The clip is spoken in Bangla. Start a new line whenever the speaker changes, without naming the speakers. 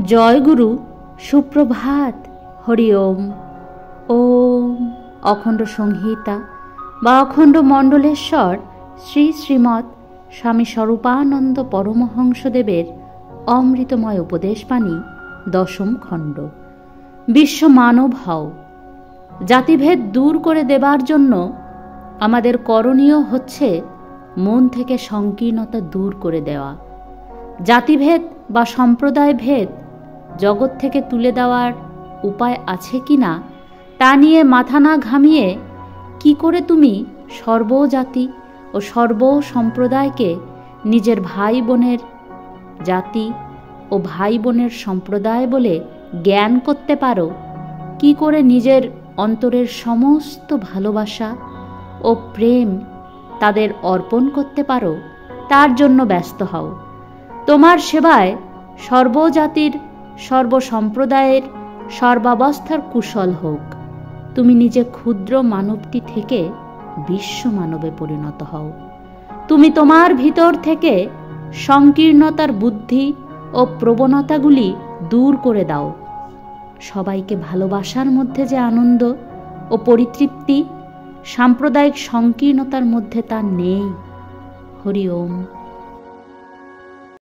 জয় গুরু, সুপ্রভাত, হরি ওম। ওম অখণ্ড সংহিতা বা অখণ্ড মণ্ডলেশ্বর শ্রী শ্রীমৎ স্বামী স্বরূপানন্দ পরমহংসদেবের অমৃতময় উপদেশবাণী, দশম খণ্ড। বিশ্ব মানব হও। জাতিভেদ দূর করে দেবার জন্য আমাদের করণীয় হচ্ছে মন থেকে সংকীর্ণতা দূর করে দেওয়া। জাতিভেদ বা সম্প্রদায় ভেদ জগৎ থেকে তুলে দেওয়ার উপায় আছে কি না তা নিয়ে মাথা না ঘামিয়ে কি করে তুমি সর্বজাতি ও সর্ব সম্প্রদায়কে নিজের ভাই বোনের জাতি ও ভাই বোনের সম্প্রদায় বলে জ্ঞান করতে পারো, কি করে নিজের অন্তরের সমস্ত ভালোবাসা ও প্রেম তাদের অর্পণ করতে পারো, তার জন্য ব্যস্ত হও। তোমার সেবায় সর্বজাতির সর্বসম্প্রদায়ের সর্বাবস্থার কুশল হোক। তুমি নিজে ক্ষুদ্র মানবটি থেকে বিশ্ব মানবে পরিণত হও। তুমি তোমার ভিতর থেকে সংকীর্ণতার বুদ্ধি ও প্রবণতাগুলি দূর করে দাও। সবাইকে ভালোবাসার মধ্যে যে আনন্দ ও পরিতৃপ্তি, সাম্প্রদায়িক সংকীর্ণতার মধ্যে তা নেই। হরি ওম।